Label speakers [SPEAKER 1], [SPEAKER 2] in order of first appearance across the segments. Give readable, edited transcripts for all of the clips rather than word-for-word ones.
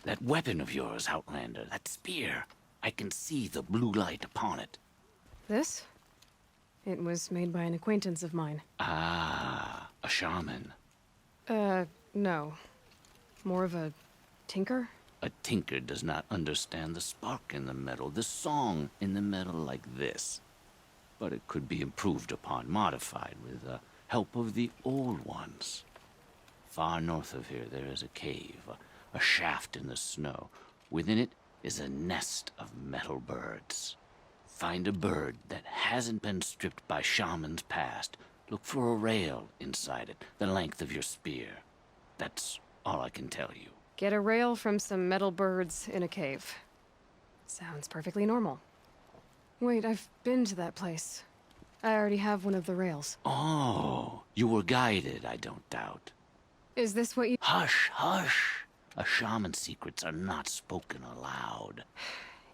[SPEAKER 1] That weapon of yours, Outlander, that spear. I can see the blue light upon it.
[SPEAKER 2] This? It was made by an acquaintance of mine.
[SPEAKER 1] Ah, a shaman.
[SPEAKER 2] No. More of a tinker?
[SPEAKER 1] A tinker does not understand the spark in the metal, the song in the metal like this. But it could be improved upon, modified, with the help of the old ones. Far north of here there is a cave, a shaft in the snow. Within it is a nest of metal birds. Find a bird that hasn't been stripped by shamans past. Look for a rail inside it, the length of your spear. That's all I can tell you.
[SPEAKER 2] Get a rail from some metal birds in a cave. Sounds perfectly normal. Wait, I've been to that place. I already have one of the rails.
[SPEAKER 1] Oh, you were guided, I don't doubt.
[SPEAKER 2] Is this what you—
[SPEAKER 1] Hush, hush. A shaman's secrets are not spoken aloud.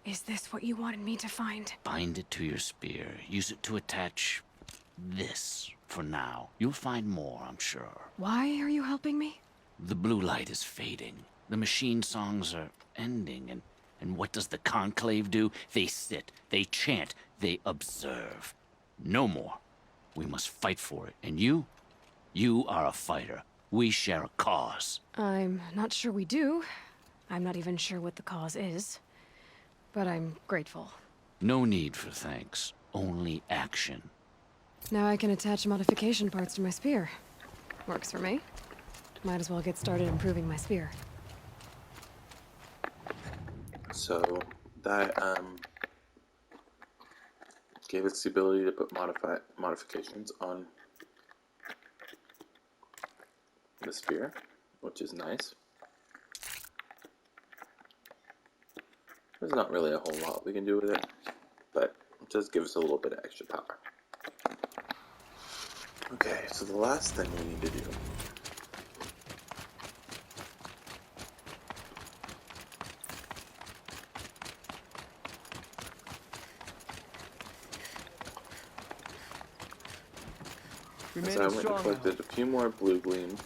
[SPEAKER 2] Is this what you wanted me to find?
[SPEAKER 1] Bind it to your spear. Use it to attach this for now. You'll find more, I'm sure.
[SPEAKER 2] Why are you helping me?
[SPEAKER 1] The blue light is fading. The machine songs are ending, and what does the conclave do? They sit, they chant, they observe. No more. We must fight for it, and you are a fighter. We share a cause.
[SPEAKER 2] I'm not sure we do. I'm not even sure what the cause is. But I'm grateful.
[SPEAKER 1] No need for thanks, only action.
[SPEAKER 2] Now I can attach modification parts to my spear. Works for me. Might as well get started improving my spear.
[SPEAKER 3] So that gave us the ability to put modifications on the spear, which is nice. There's not really a whole lot we can do with it, but it does give us a little bit of extra power. Okay, so the last thing we need to do is I went and collected a few more blue gleam.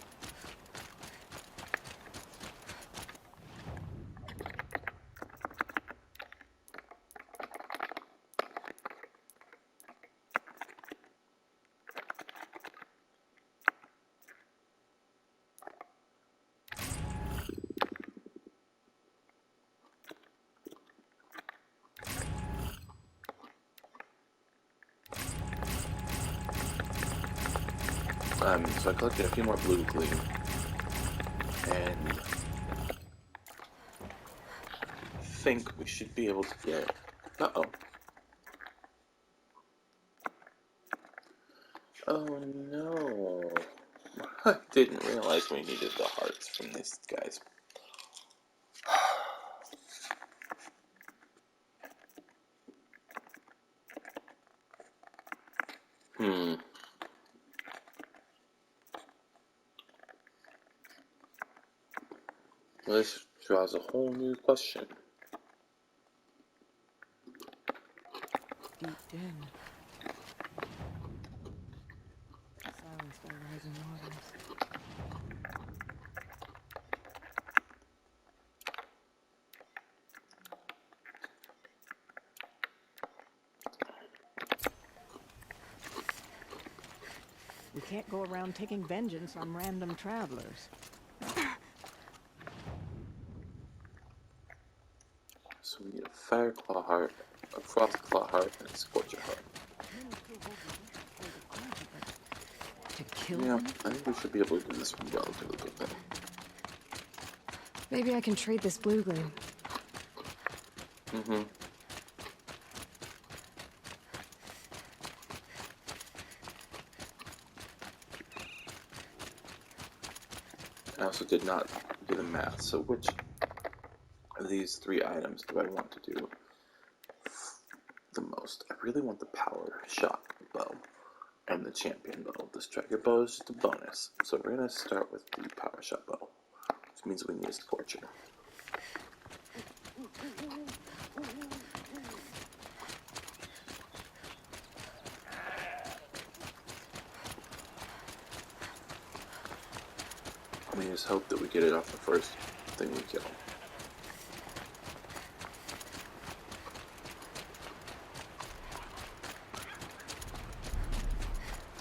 [SPEAKER 3] So I collected a few more blue gleam, and I think we should be able to get. Uh-oh. Oh no. I didn't realize we needed the hearts from these guys. This draws a whole new question.
[SPEAKER 4] Deep in. Silence by rising waters. We can't go around taking vengeance on random travelers.
[SPEAKER 3] So we need a fire claw heart, a frost claw heart, and a scorcher heart.
[SPEAKER 4] To kill
[SPEAKER 3] Yeah,
[SPEAKER 4] them?
[SPEAKER 3] I think we should be able to do this relatively quickly.
[SPEAKER 2] Maybe I can trade this blue gleam.
[SPEAKER 3] I also did not do the math, so which of these three items do I want to do the most? I really want the power shot bow and the champion bow. The striker bow is just a bonus, so we're going to start with the power shot bow, which means we need a scorcher. We just hope that we get it off the first thing we kill.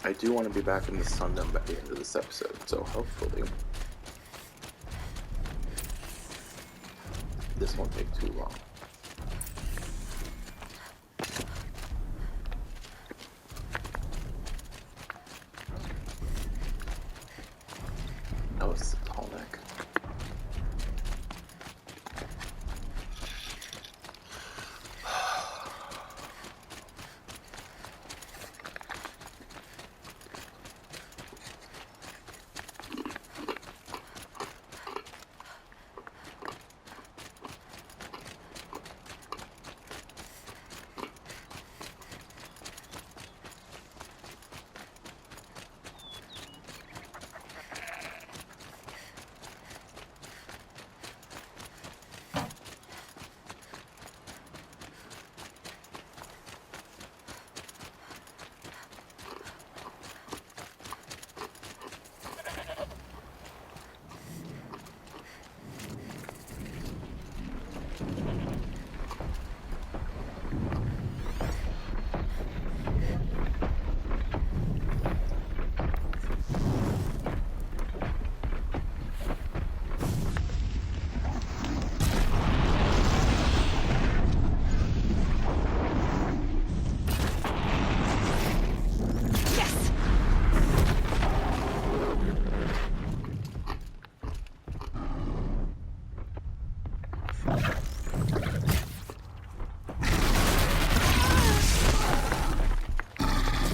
[SPEAKER 3] I do want to be back in the Sundom by the end of this episode, so hopefully this won't take too long. Oh, it's the tall neck.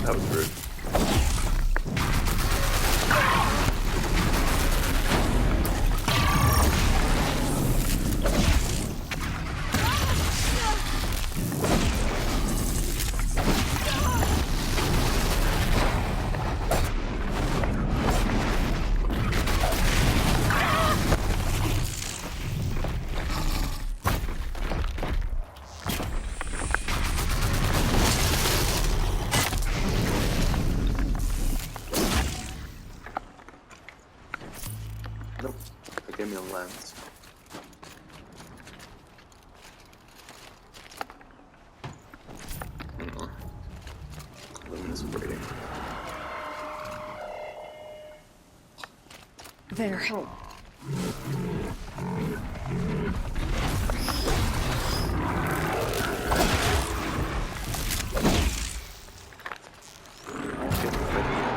[SPEAKER 3] That was rude. Nope, they gave me a lens. Luminous braiding.
[SPEAKER 2] There.
[SPEAKER 3] Okay, Meridian.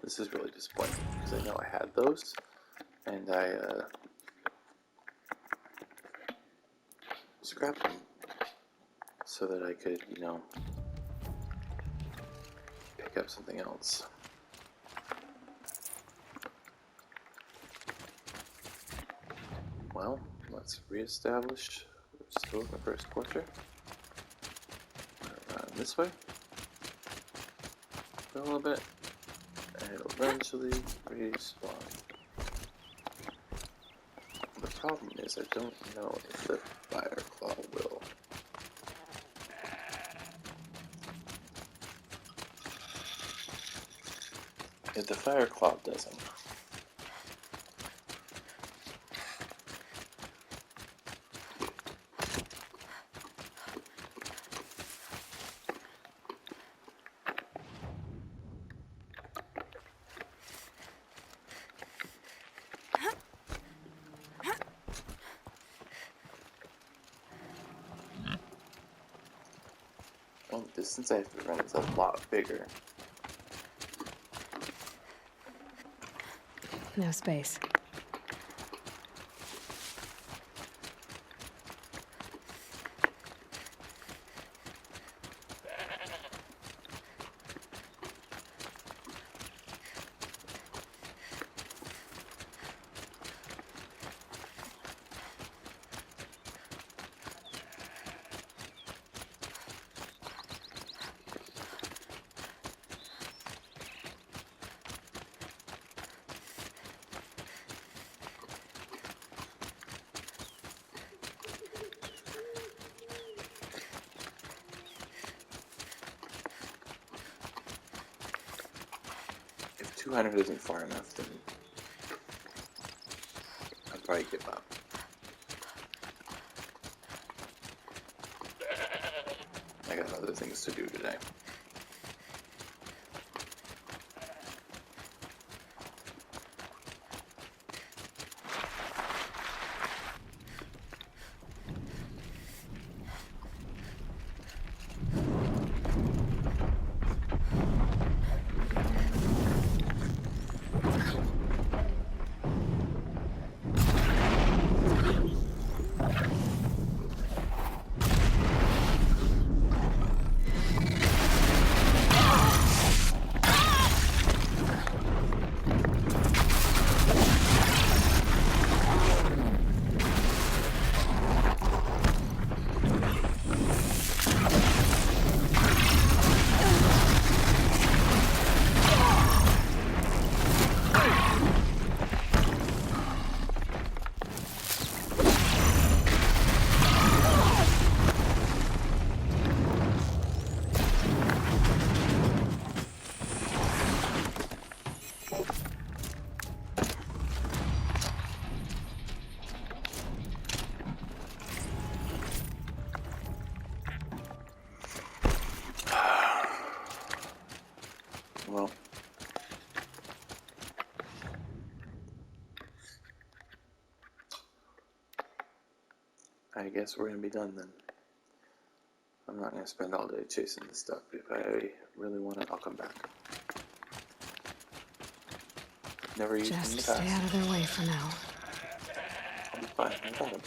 [SPEAKER 3] This is really disappointing because I know I had those, and I scrapped them so that I could, you know, pick up something else. Well, let's reestablish. We're still looking for a scorcher. Run this way. Go a little bit. And it'll eventually respawn. The problem is I don't know if the fire claw will. If the fire claw doesn't. Well, the distance I have to run is a lot bigger.
[SPEAKER 2] No space.
[SPEAKER 3] If 200 isn't far enough, then I'll probably give up. I got other things to do today. Well, I guess we're gonna be done then. I'm not gonna spend all day chasing this stuff. If I really want it, I'll come back. Never used them in
[SPEAKER 2] Just
[SPEAKER 3] the
[SPEAKER 2] stay
[SPEAKER 3] past.
[SPEAKER 2] out of their way for now.
[SPEAKER 3] I'll be fine. I got 'em.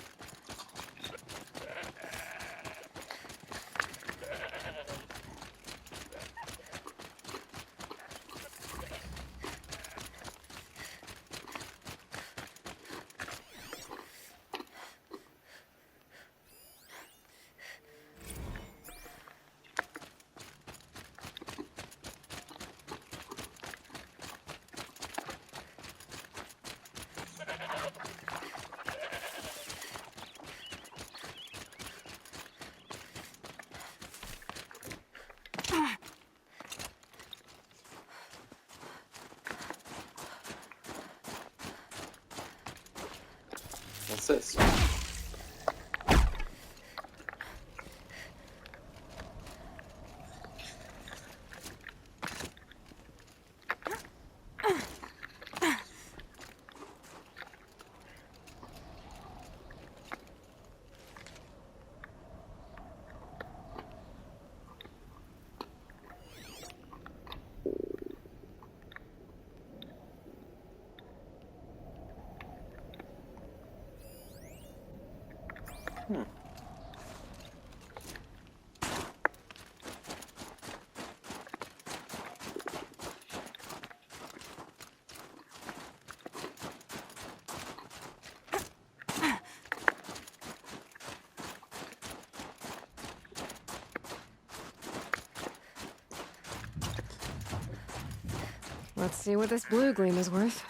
[SPEAKER 3] What's this? Hmm.
[SPEAKER 2] Let's see what this blue gleam is worth.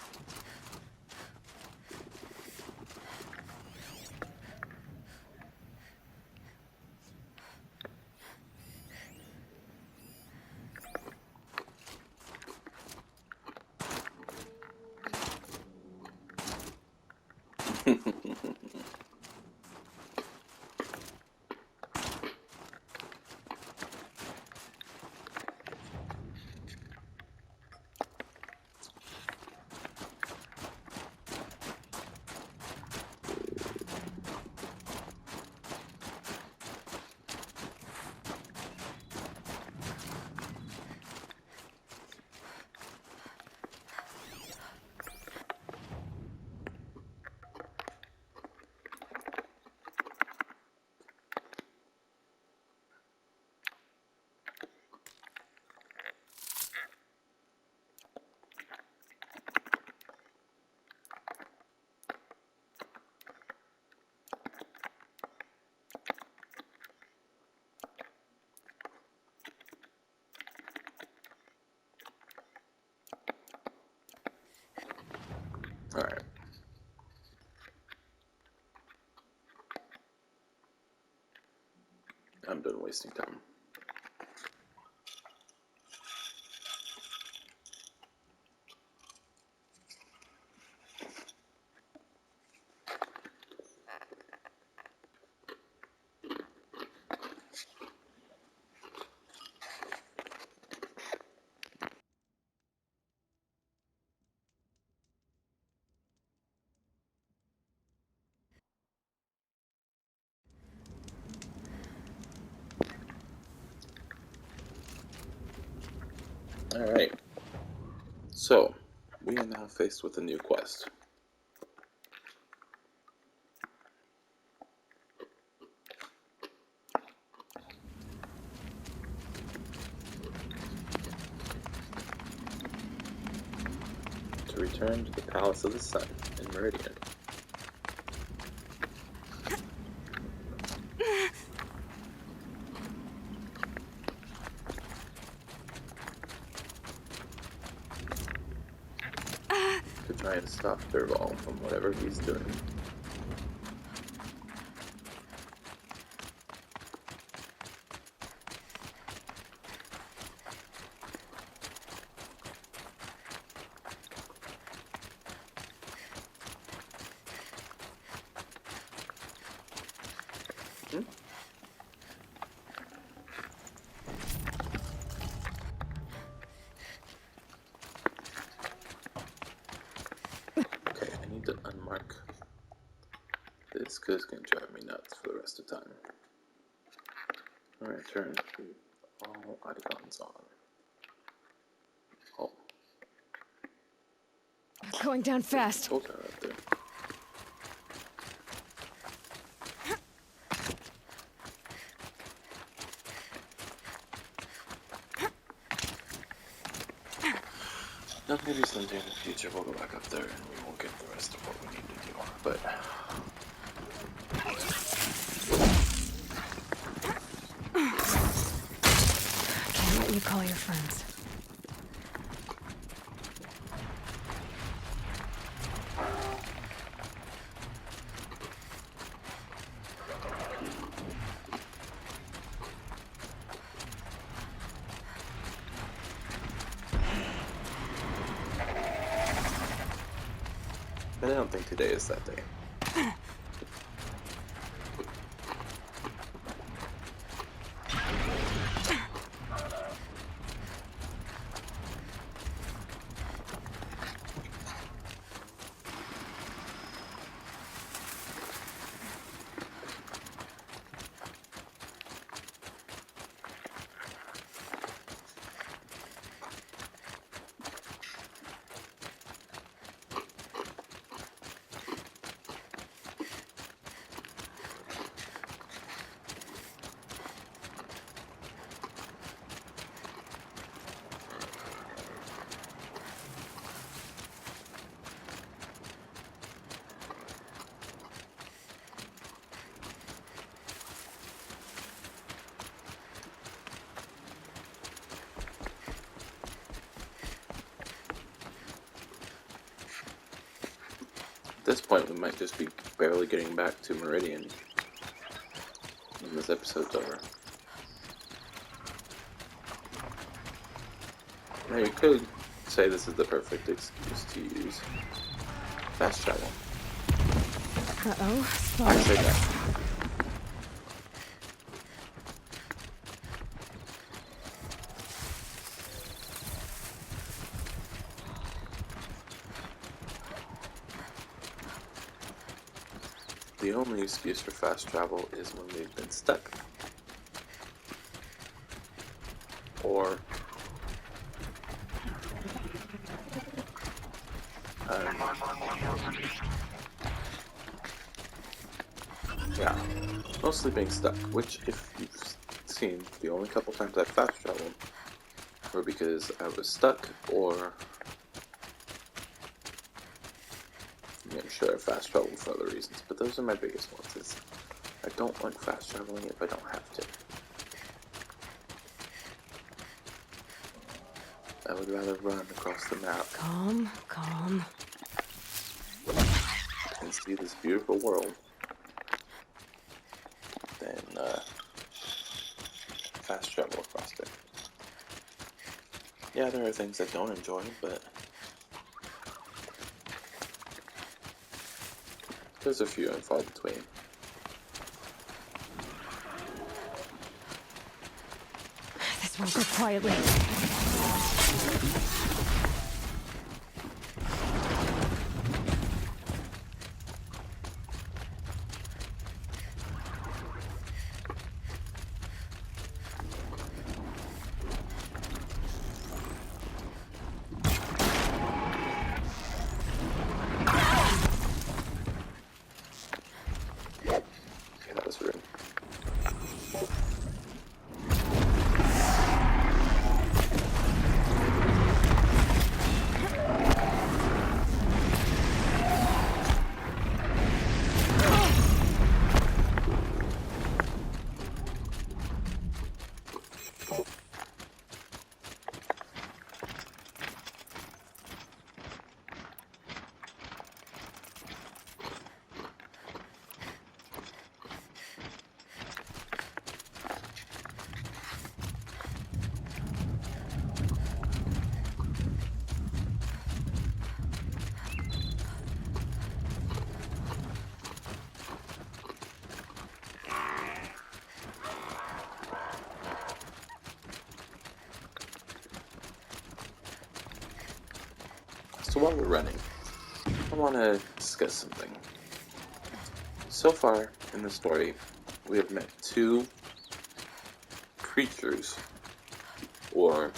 [SPEAKER 2] Alright. I'm done wasting time. Alright. So, we are now faced with a new quest. To return to the Palace of the Sun in Meridian. To try and stop Derval from whatever he's doing. Okay, I need to unmark this because it's going to drive me nuts for the rest of the time. Alright, turn all icons on. Oh, Going down fast.
[SPEAKER 3] hold that up there. Now maybe someday in the future we'll go back up there and we will get the rest of what we need to do. But
[SPEAKER 2] Can't let you call your friends.
[SPEAKER 3] I don't think today is that day. this point, we might just be barely getting back to Meridian when this episode's over. Now, you could say this is the perfect excuse to use fast travel.
[SPEAKER 2] Uh-oh.
[SPEAKER 3] I say that. The only excuse for fast travel is when we've been stuck. Or yeah, mostly being stuck, which if you've seen, the only couple times I fast traveled were because I was stuck, or I'm sure I fast traveled for other reasons, but those are my biggest ones. Is I don't like fast traveling if I don't have to. I would rather run across the map
[SPEAKER 2] Calm, calm.
[SPEAKER 3] and see this beautiful world than fast travel across it. Yeah, there are things I don't enjoy, but there's a few and far between.
[SPEAKER 2] This won't go quietly.
[SPEAKER 3] Okay, that was rude. So while we're running, I want to discuss something. So far in the story, we have met two creatures, or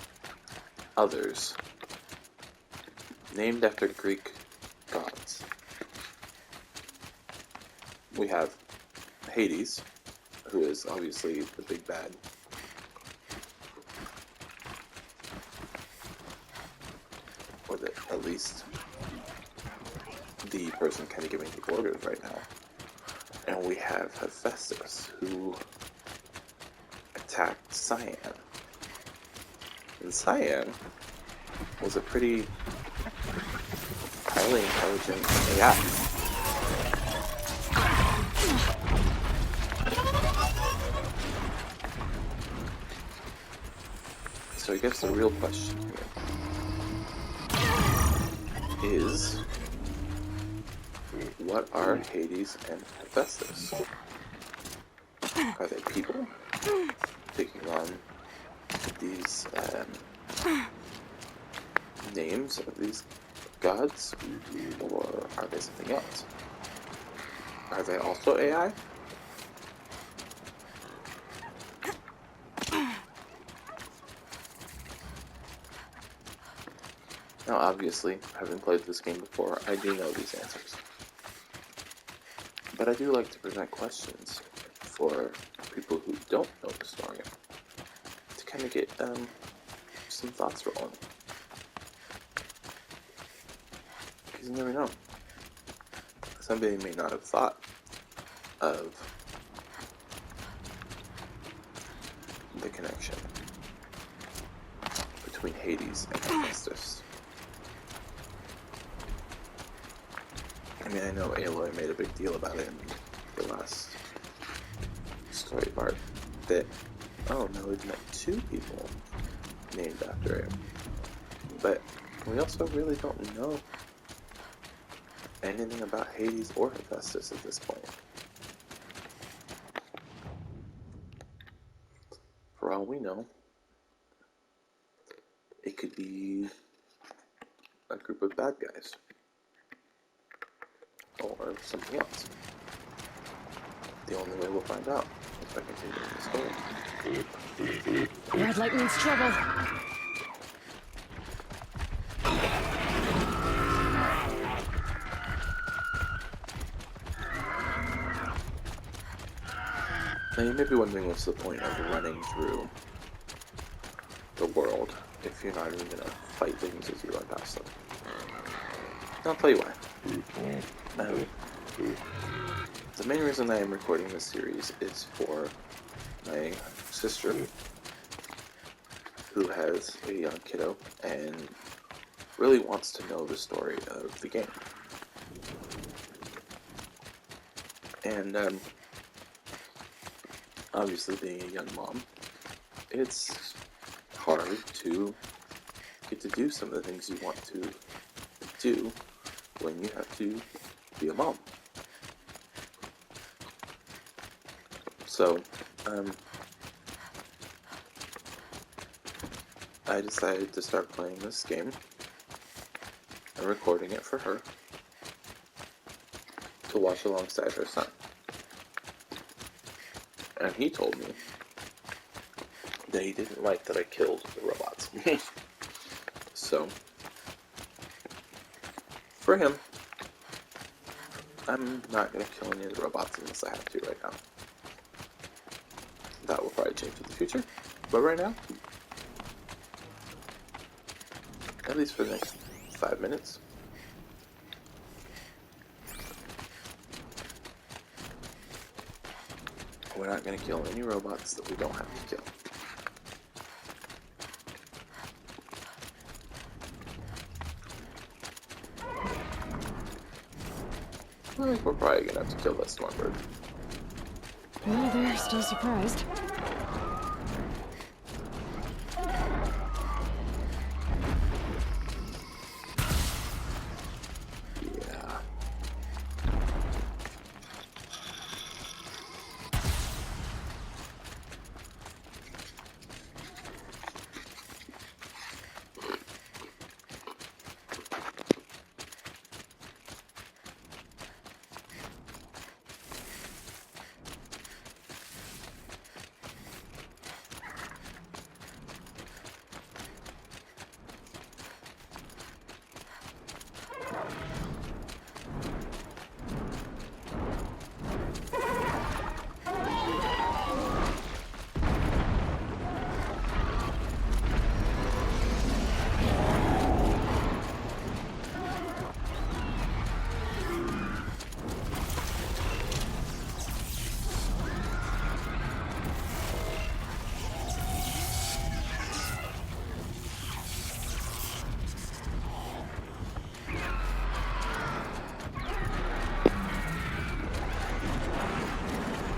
[SPEAKER 3] others, named after Greek gods. We have Hades, who is obviously the big bad. Or at least the person kind of giving the orders right now. And we have Hephaestus, who attacked Cyan. And Cyan was a pretty highly intelligent AI. So I guess the real question here is, what are Hades and Hephaestus? Are they people taking on these names of these gods, or are they something else? Are they also AI? Now, obviously, having played this game before, I do know these answers. But I do like to present questions for people who don't know the story, to kind of get some thoughts rolling. Because you never know. Somebody may not have thought of the connection between Hades and Hephaestus. I mean, I know Aloy made a big deal about it in the last story part, that, oh no, we've met 2 people named after it. But we also really don't know anything about Hades or Hephaestus at this point. For all we know, it could be a group of bad guys. Or something else. The only way we'll find out is by continuing the story.
[SPEAKER 2] Red light means trouble.
[SPEAKER 3] Now you may be wondering what's the point of running through the world if you're not even going to fight things as you run past them. I'll tell you why. The main reason I am recording this series is for my sister, who has a young kiddo and really wants to know the story of the game. And obviously, being a young mom, it's hard to get to do some of the things you want to do when you have to be a mom. So, I decided to start playing this game and recording it for her to watch alongside her son. And he told me that he didn't like that I killed the robots. So, for him, I'm not going to kill any of the robots unless I have to right now. That will probably change in the future, but right now, at least for the next 5 minutes, we're not going to kill any robots that we don't have to kill. I think we're probably going to have to kill that Stormbird.
[SPEAKER 2] Oh, they're still surprised.
[SPEAKER 3] Yeah.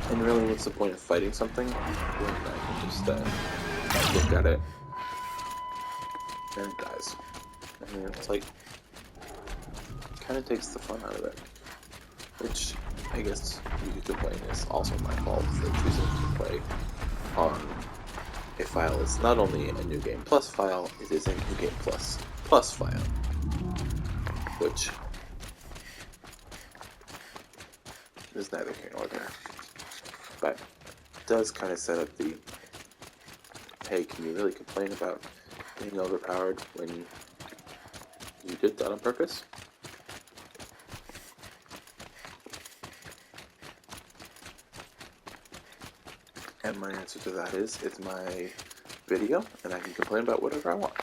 [SPEAKER 3] And really, what's the point of fighting something when I can just look at it and it dies? I mean, it's like, kind of takes the fun out of it. Which, I guess you could complain is also my fault for choosing to play on a file that's not only a New Game Plus file, it is a New Game Plus file. Which is neither here nor there. But it does kind of set up the, hey, can you really complain about being overpowered when you did that on purpose? And my answer to that is, it's my video, and I can complain about whatever I want.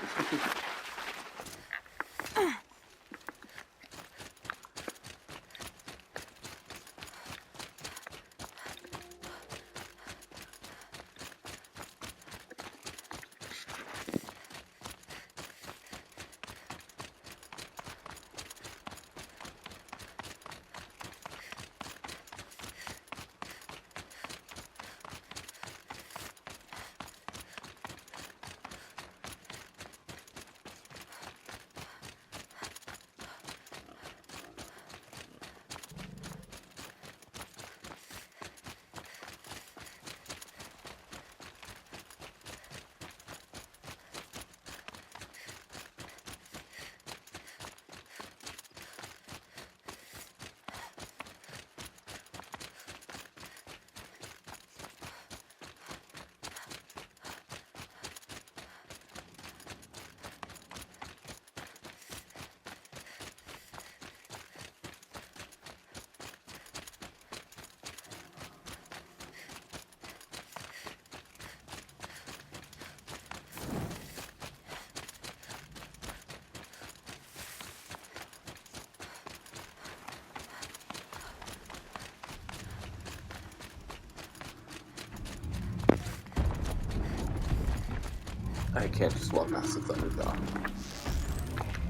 [SPEAKER 3] I can't just walk past the Thunderdog.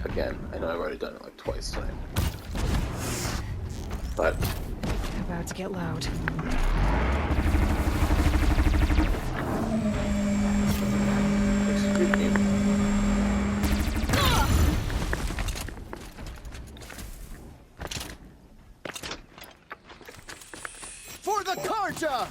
[SPEAKER 3] Again, I know I've already done it like twice tonight. But
[SPEAKER 2] About to get loud.
[SPEAKER 3] excuse me.
[SPEAKER 5] For the Carja!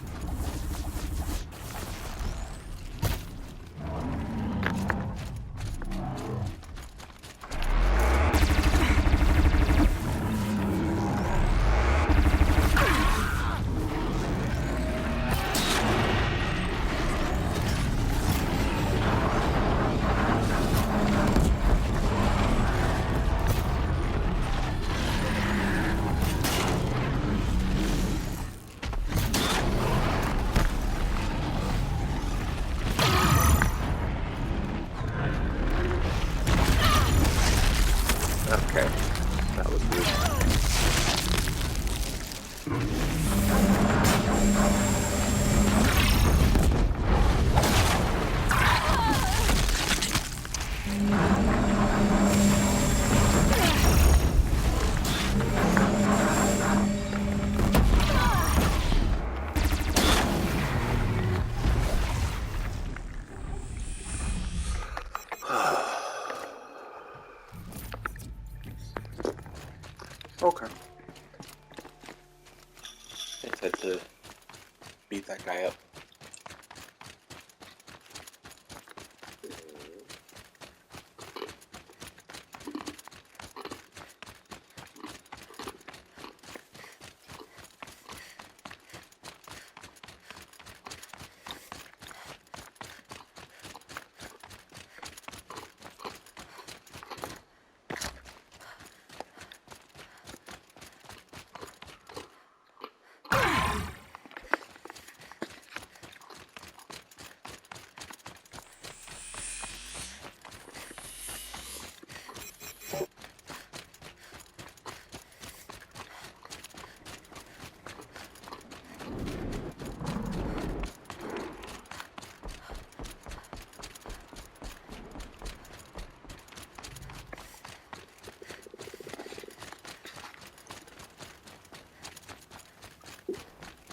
[SPEAKER 3] Okay, that was weird. Okay. I just had to beat that guy up.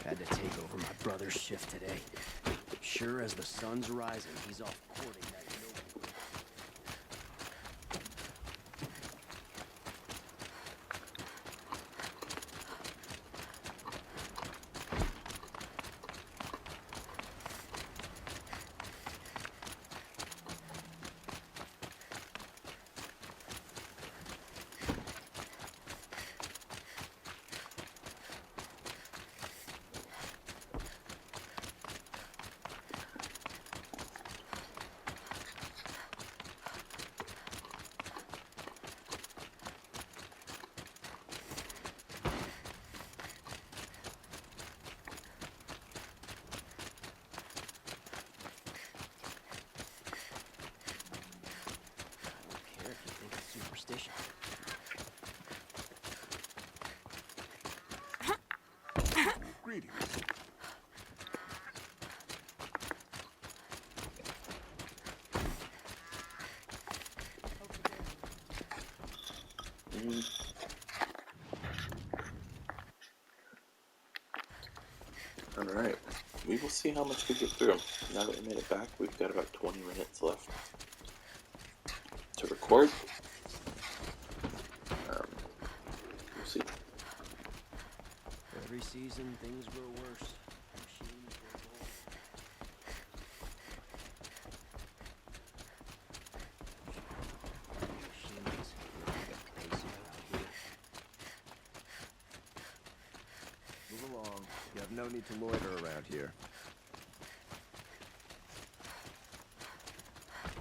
[SPEAKER 5] Had to take over my brother's shift today. Sure as the sun's rising, he's off courting that noble. Superstition.
[SPEAKER 6] Greetings.
[SPEAKER 3] Alright, we will see how much we get through. Now that we made it back, we've got about 20 minutes left to record. We'll see.
[SPEAKER 5] Every season, things grow worse. Machines grow old. Machines get lazy around here.
[SPEAKER 6] Move along. You have no need to loiter around here.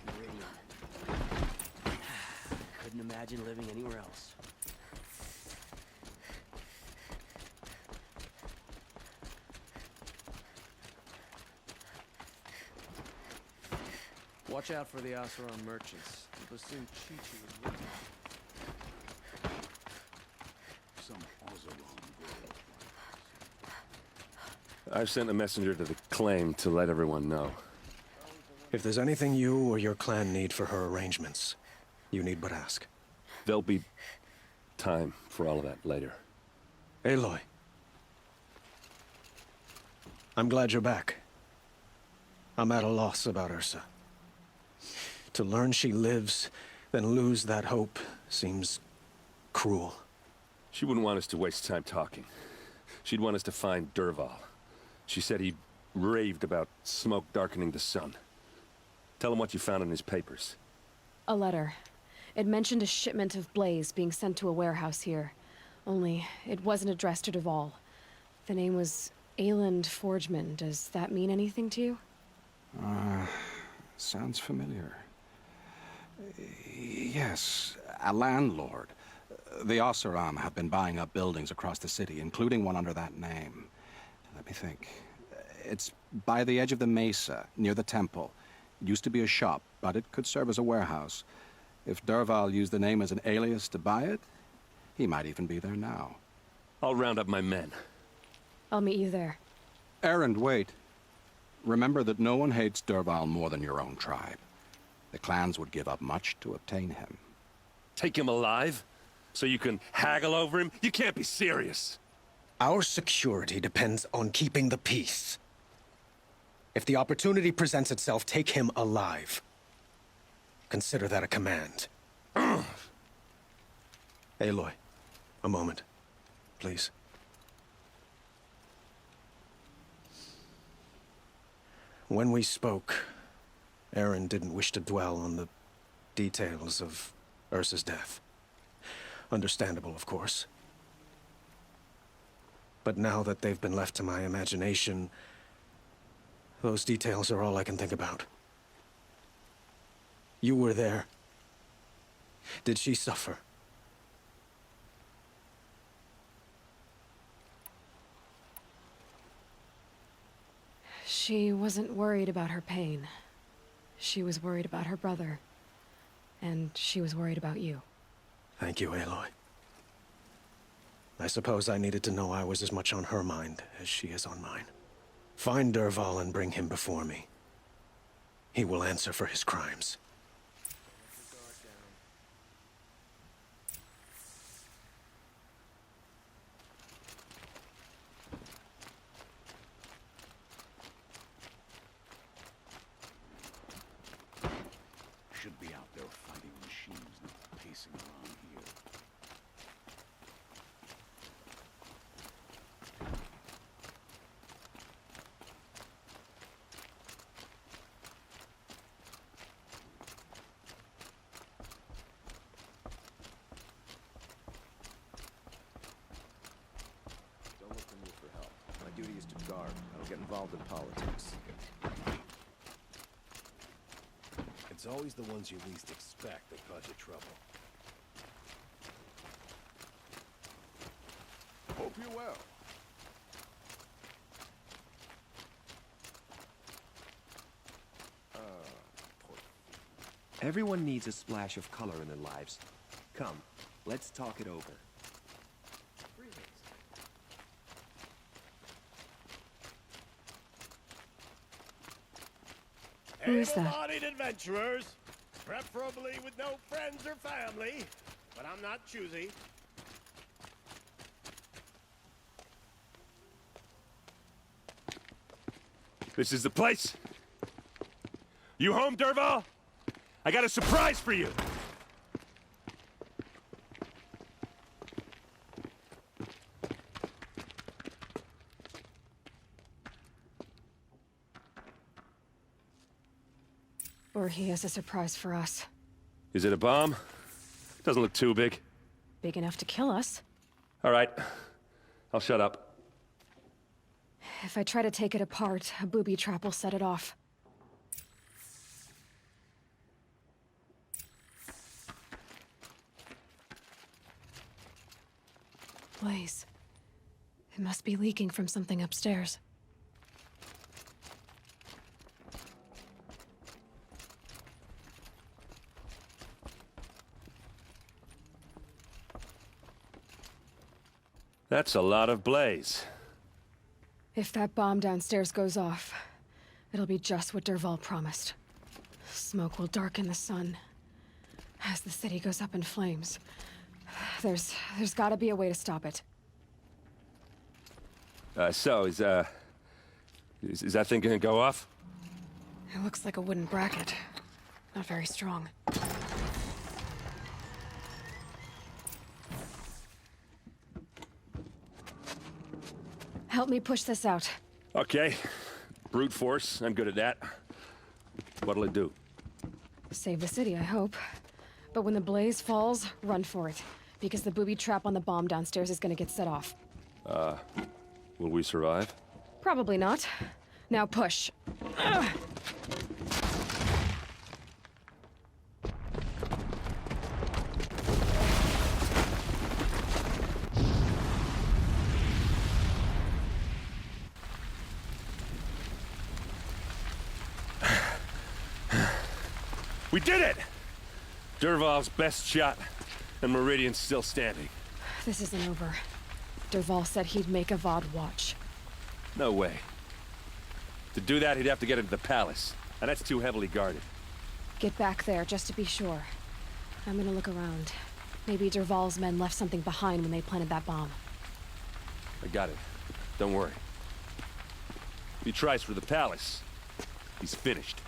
[SPEAKER 5] Meridian. Couldn't imagine living anywhere else.
[SPEAKER 6] Watch out for the Asaron merchants. They'll soon cheat you with wisdom. Some I've sent a messenger to the claim to let everyone know.
[SPEAKER 7] If there's anything you or your clan need for her arrangements, you need but ask.
[SPEAKER 8] There'll be time for all of that later.
[SPEAKER 7] Aloy. I'm glad you're back. I'm at a loss about Ursa. To learn she lives, then lose that hope, seems cruel.
[SPEAKER 8] She wouldn't want us to waste time talking. She'd want us to find Dervahl. She said he raved about smoke darkening the sun. Tell him what you found in his papers.
[SPEAKER 2] A letter. It mentioned a shipment of blaze being sent to a warehouse here. Only, it wasn't addressed to Dervahl. The name was Ayland Forgeman. Does that mean anything to you?
[SPEAKER 9] Sounds familiar. Yes, a landlord. The Oseram have been buying up buildings across the city, including one under that name. Let me think. It's by the edge of the mesa, near the temple. It used to be a shop, but it could serve as a warehouse. If Dervahl used the name as an alias to buy it, he might even be there now.
[SPEAKER 8] I'll round up my men.
[SPEAKER 2] I'll meet you there.
[SPEAKER 9] Erend, wait. Remember that no one hates Dervahl more than your own tribe. The clans would give up much to obtain him.
[SPEAKER 8] Take him alive? So you can haggle over him? You can't be serious.
[SPEAKER 7] Our security depends on keeping the peace. If the opportunity presents itself, take him alive. Consider that a command. Aloy, a moment, please. When we spoke, Erend didn't wish to dwell on the details of Ursa's death. Understandable, of course. But now that they've been left to my imagination, those details are all I can think about. You were there. Did she suffer?
[SPEAKER 2] She wasn't worried about her pain. She was worried about her brother. And she was worried about you.
[SPEAKER 7] Thank you, Aloy. I suppose I needed to know I was as much on her mind as she is on mine. Find Dervahl and bring him before me. He will answer for his crimes.
[SPEAKER 1] Should be out there fighting machines, not pacing around here.
[SPEAKER 6] Don't look to me for help. My duty is to guard. I don't get involved in politics.
[SPEAKER 5] It's always the ones you least expect that cause you trouble.
[SPEAKER 6] Hope you're well.
[SPEAKER 5] Everyone needs a splash of color in their lives. Come, let's talk it over.
[SPEAKER 2] Who is that?
[SPEAKER 10] Able-bodied adventurers, preferably with no friends or family, but I'm not choosy.
[SPEAKER 8] This is the place? You home, Dervahl? I got a surprise for you!
[SPEAKER 2] Or he has a surprise for us.
[SPEAKER 8] Is it a bomb? Doesn't look too big.
[SPEAKER 2] Big enough to kill us.
[SPEAKER 8] All right. I'll shut up.
[SPEAKER 2] If I try to take it apart, a booby trap will set it off. Blaze. It must be leaking from something upstairs.
[SPEAKER 8] That's a lot of blaze.
[SPEAKER 2] If that bomb downstairs goes off, it'll be just what Dervahl promised. Smoke will darken the sun as the city goes up in flames. There's gotta be a way to stop it.
[SPEAKER 8] So, is that thing gonna go off?
[SPEAKER 2] It looks like a wooden bracket. Not very strong. Help me push this out.
[SPEAKER 8] Okay. Brute force, I'm good at that. What'll it do?
[SPEAKER 2] Save the city, I hope. But when the blaze falls, run for it. Because the booby trap on the bomb downstairs is gonna get set off.
[SPEAKER 8] Will we survive?
[SPEAKER 2] Probably not. Now push. Ugh.
[SPEAKER 8] We did it! Dervahl's best shot, and Meridian's still standing.
[SPEAKER 2] This isn't over. Dervahl said he'd make a VOD watch.
[SPEAKER 8] No way. To do that, he'd have to get into the palace, and that's too heavily guarded.
[SPEAKER 2] Get back there, just to be sure. I'm gonna look around. Maybe Dervahl's men left something behind when they planted that bomb.
[SPEAKER 8] I got it. Don't worry. If he tries for the palace, he's finished.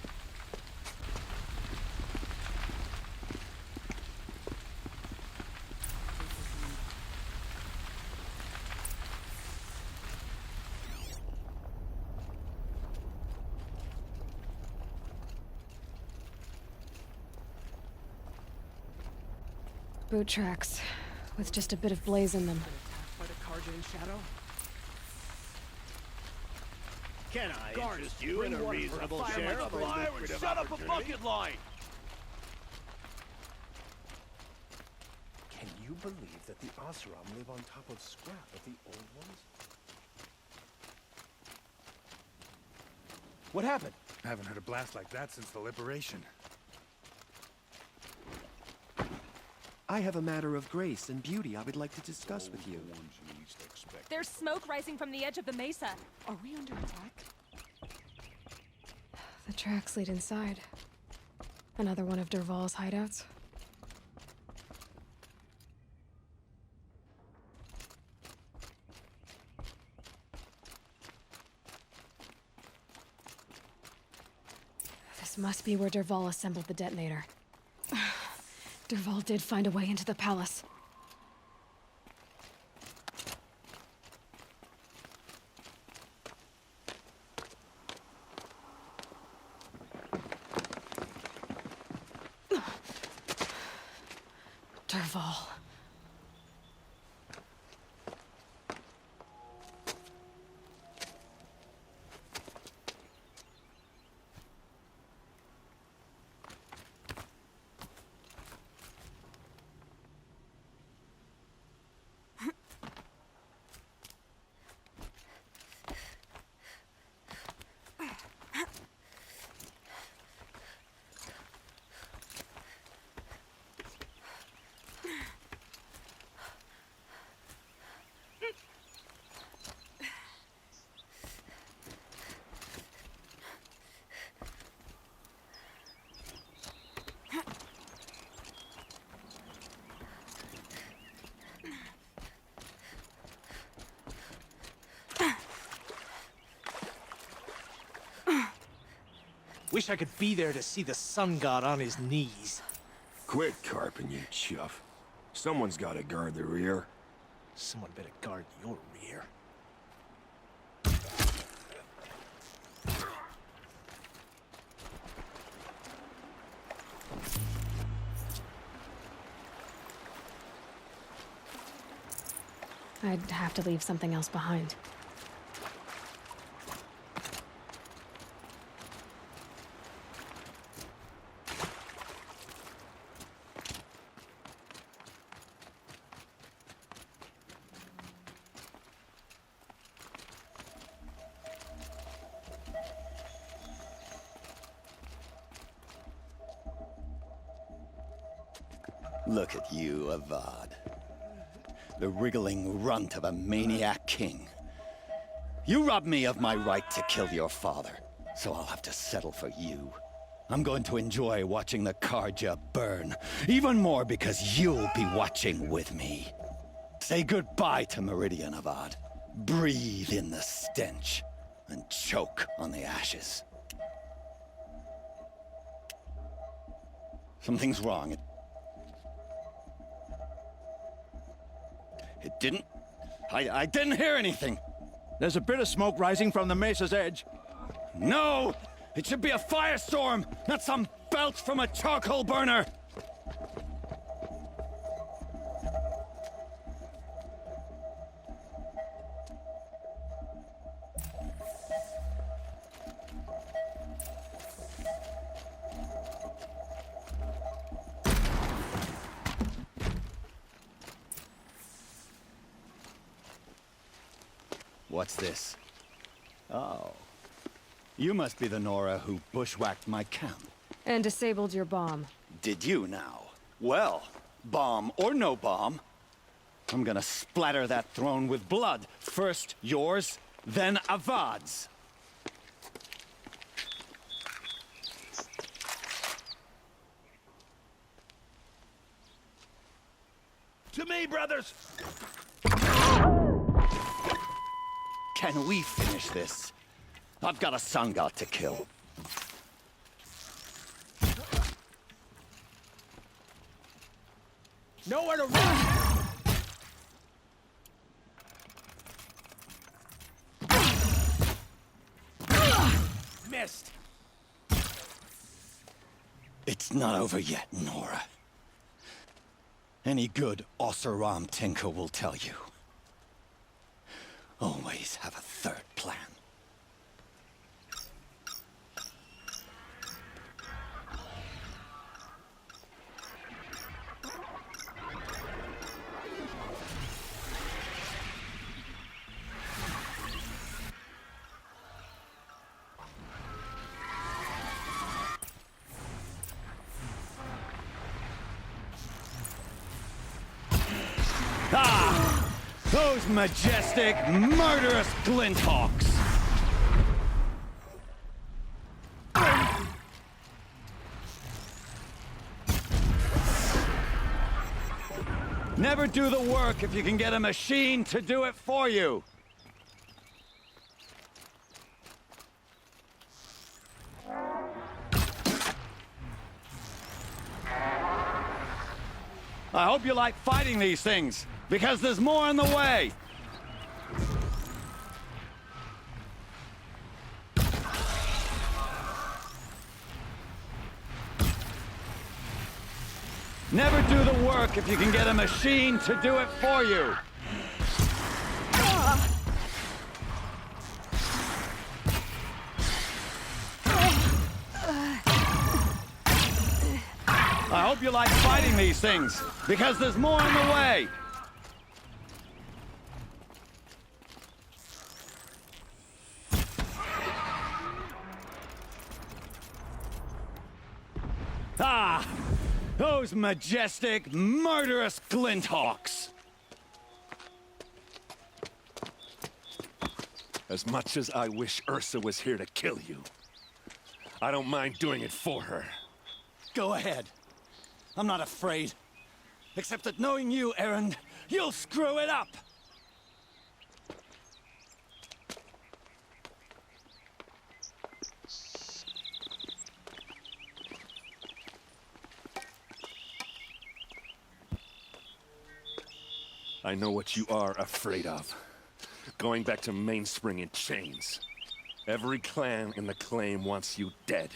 [SPEAKER 2] Boot tracks, with just a bit of blaze in them.
[SPEAKER 4] By the Karjan shadow?
[SPEAKER 10] Can I
[SPEAKER 4] Guards,
[SPEAKER 10] interest you
[SPEAKER 4] bring
[SPEAKER 10] in a
[SPEAKER 4] water for a
[SPEAKER 10] reasonable
[SPEAKER 4] fire.
[SPEAKER 10] share
[SPEAKER 4] Light
[SPEAKER 10] of
[SPEAKER 4] a
[SPEAKER 10] a
[SPEAKER 4] fire and
[SPEAKER 10] lucrative
[SPEAKER 4] set up a
[SPEAKER 10] opportunity?
[SPEAKER 4] bucket line!
[SPEAKER 6] Can you believe that the Oseram live on top of scrap of the old ones?
[SPEAKER 11] What happened?
[SPEAKER 12] I haven't heard a blast like that since the liberation.
[SPEAKER 11] I have a matter of grace and beauty I would like to discuss with you.
[SPEAKER 13] There's smoke rising from the edge of the mesa. Are we under attack?
[SPEAKER 2] The tracks lead inside. Another one of Dervahl's hideouts. This must be where Dervahl assembled the detonator. Dervahl did find a way into the palace. Dervahl.
[SPEAKER 11] Wish I could be there to see the sun god on his knees.
[SPEAKER 6] Quit carping, you chuff. Someone's gotta guard the rear.
[SPEAKER 11] Someone better guard your rear.
[SPEAKER 2] I'd have to leave something else behind.
[SPEAKER 14] Look at you, Avad. The wriggling runt of a maniac king. You robbed me of my right to kill your father, so I'll have to settle for you. I'm going to enjoy watching the Karja burn. Even more because you'll be watching with me. Say goodbye to Meridian, Avad. Breathe in the stench and choke on the ashes. Something's wrong. It didn't... I didn't hear anything.
[SPEAKER 15] There's a bit of smoke rising from the mesa's edge.
[SPEAKER 14] No! It should be a firestorm, not some belch from a charcoal burner! What's this? Oh. You must be the Nora who bushwhacked my camp.
[SPEAKER 2] And disabled your bomb.
[SPEAKER 14] Did you now? Well, bomb or no bomb, I'm gonna splatter that throne with blood. First yours, then Avad's.
[SPEAKER 10] To me, brothers!
[SPEAKER 14] Can we finish this? I've got a sun god to kill.
[SPEAKER 10] Nowhere to run! Missed!
[SPEAKER 14] It's not over yet, Nora. Any good Oseram tinker will tell you. Always have a third plan. Ah! Those majestic, murderous glinthawks! Never do the work if you can get a machine to do it for you! I hope you like fighting these things, because there's more on the way! Never do the work if you can get a machine to do it for you! I hope you like fighting these things, because there's more on the way! Ah! Those majestic, murderous glinthawks!
[SPEAKER 8] As much as I wish Ursa was here to kill you, I don't mind doing it for her.
[SPEAKER 14] Go ahead. I'm not afraid. Except that knowing you, Erend, you'll screw it up!
[SPEAKER 8] I know what you are afraid of. Going back to Mainspring in chains. Every clan in the claim wants you dead.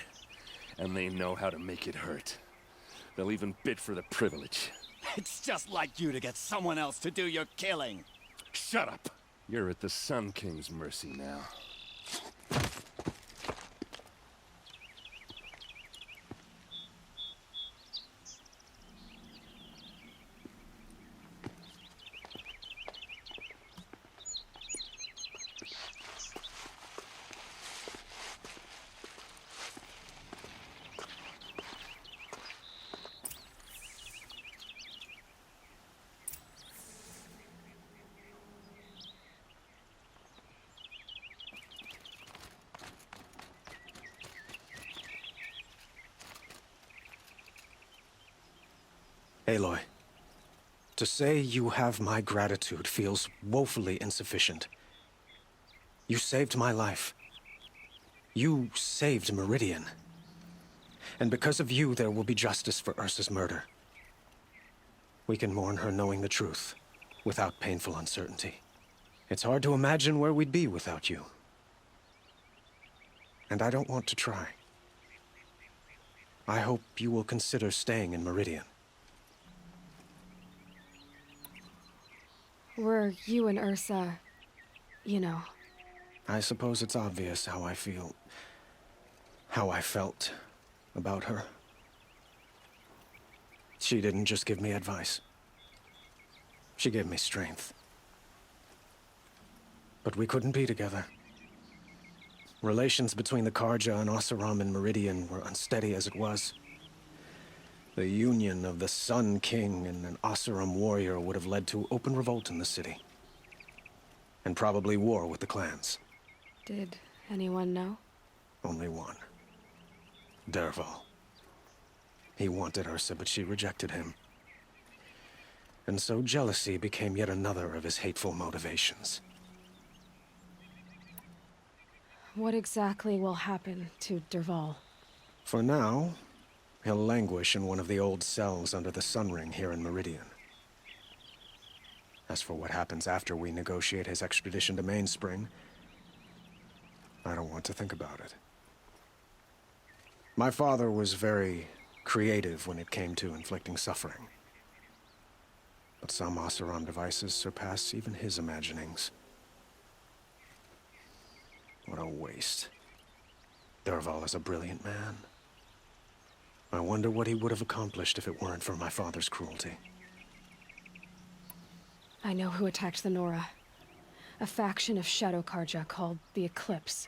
[SPEAKER 8] And they know how to make it hurt. They'll even bid for the privilege.
[SPEAKER 14] It's just like you to get someone else to do your killing.
[SPEAKER 8] Shut up! You're at the Sun King's mercy now.
[SPEAKER 7] Aloy, to say you have my gratitude feels woefully insufficient. You saved my life. You saved Meridian. And because of you, there will be justice for Ursa's murder. We can mourn her knowing the truth, without painful uncertainty. It's hard to imagine where we'd be without you. And I don't want to try. I hope you will consider staying in Meridian.
[SPEAKER 2] Were you and Ursa, you know?
[SPEAKER 7] I suppose it's obvious how I feel, how I felt about her. She didn't just give me advice. She gave me strength. But we couldn't be together. Relations between the Karja and Oseram and Meridian were unsteady as it was. The union of the Sun King and an Oseram warrior would have led to open revolt in the city. And probably war with the clans.
[SPEAKER 2] Did anyone know?
[SPEAKER 7] Only one. Dervahl. He wanted Ursa, but she rejected him. And so jealousy became yet another of his hateful motivations.
[SPEAKER 2] What exactly will happen to Dervahl?
[SPEAKER 7] For now, he'll languish in one of the old cells under the Sun Ring here in Meridian. As for what happens after we negotiate his extradition to Mainspring, I don't want to think about it. My father was very creative when it came to inflicting suffering. But some Oseram devices surpass even his imaginings. What a waste. Dervahl is a brilliant man. I wonder what he would have accomplished if it weren't for my father's cruelty.
[SPEAKER 2] I know who attacked the Nora. A faction of Shadow Karja called the Eclipse.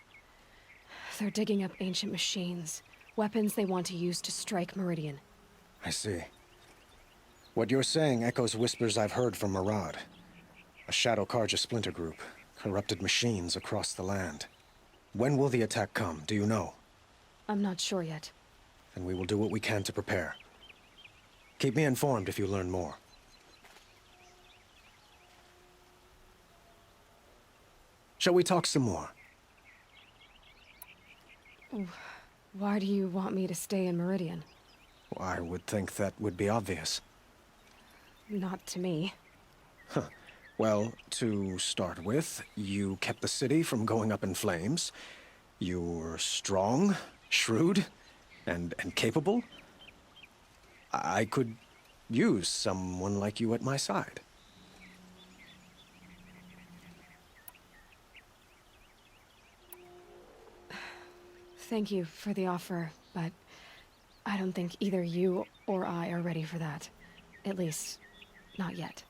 [SPEAKER 2] They're digging up ancient machines, weapons they want to use to strike Meridian.
[SPEAKER 7] I see. What you're saying echoes whispers I've heard from Murad. A Shadow Karja splinter group, corrupted machines across the land. When will the attack come, do you know?
[SPEAKER 2] I'm not sure yet.
[SPEAKER 7] Then we will do what we can to prepare. Keep me informed if you learn more. Shall we talk some more?
[SPEAKER 2] Why do you want me to stay in Meridian?
[SPEAKER 7] Well, I would think that would be obvious.
[SPEAKER 2] Not to me.
[SPEAKER 7] Huh. Well, to start with, you kept the city from going up in flames. You were strong, shrewd, and capable. I could use someone like you at my side.
[SPEAKER 2] Thank you for the offer, but I don't think either you or I are ready for that. At least, not yet.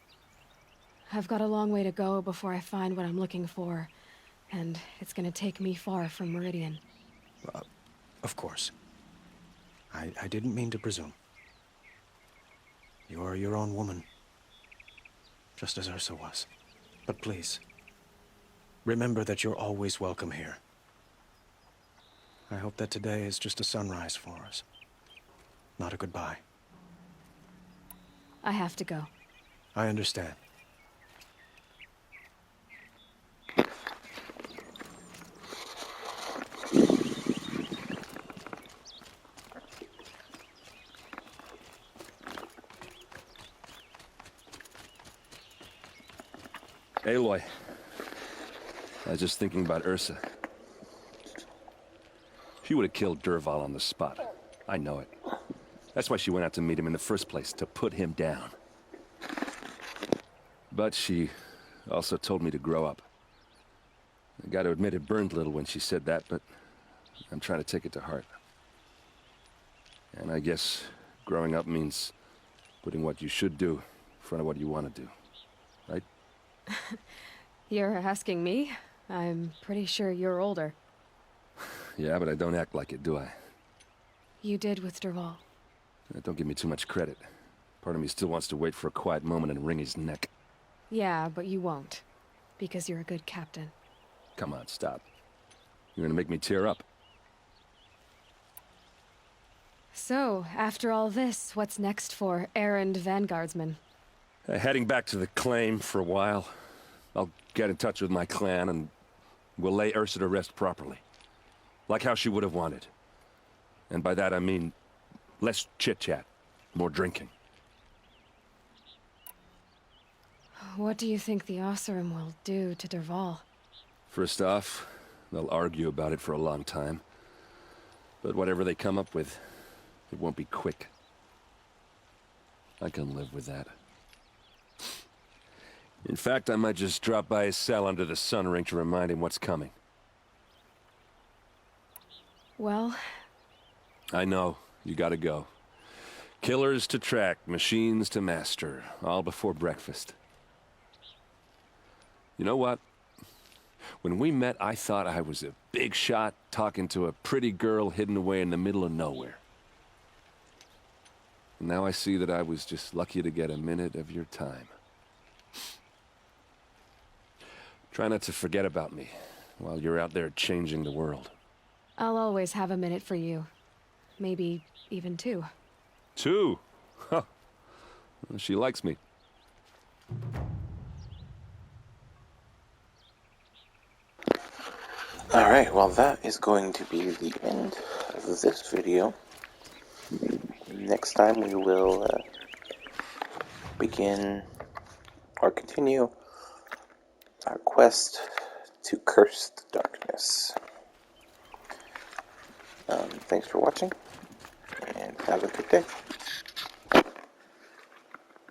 [SPEAKER 2] I've got a long way to go before I find what I'm looking for, and it's gonna take me far from Meridian.
[SPEAKER 7] Of course. I didn't mean to presume. You're your own woman, just as Ursa was. But please, remember that you're always welcome here. I hope that today is just a sunrise for us, not a goodbye.
[SPEAKER 2] I have to go.
[SPEAKER 7] I understand.
[SPEAKER 8] Aloy, I was just thinking about Ursa. She would have killed Dervahl on the spot. I know it. That's why she went out to meet him in the first place, to put him down. But she also told me to grow up. I gotta admit it burned a little when she said that, but I'm trying to take it to heart. And I guess growing up means putting what you should do in front of what you want to do. Right?
[SPEAKER 2] You're asking me? I'm pretty sure you're older.
[SPEAKER 8] Yeah, but I don't act like it, do I?
[SPEAKER 2] You did with Dervahl.
[SPEAKER 8] Don't give me too much credit. Part of me still wants to wait for a quiet moment and wring his neck.
[SPEAKER 2] Yeah, but you won't. Because you're a good captain.
[SPEAKER 8] Come on, stop. You're gonna make me tear up.
[SPEAKER 2] So So, after all this, what's next for errand Vanguardsman?
[SPEAKER 8] Heading back to the claim for a while. I'll get in touch with my clan and we'll lay Ursa to rest properly. Like how she would have wanted. And by that I mean less chit-chat, more drinking.
[SPEAKER 2] What do you think the Oseram will do to Dervahl?
[SPEAKER 8] First off, they'll argue about it for a long time. But whatever they come up with, it won't be quick. I can live with that. In fact, I might just drop by his cell under the sun ring to remind him what's coming.
[SPEAKER 2] Well...
[SPEAKER 8] I know. You gotta go. Killers to track, machines to master, all before breakfast. You know what? When we met, I thought I was a big shot talking to a pretty girl hidden away in the middle of nowhere. And now I see that I was just lucky to get a minute of your time. Try not to forget about me while you're out there changing the world.
[SPEAKER 2] I'll always have a minute for you. Maybe even 2.
[SPEAKER 8] 2? Huh. Well, she likes me.
[SPEAKER 3] Alright, well that is going to be the end of this video. Next time we will begin or continue our quest to curse the darkness. Thanks for watching, and have a good day.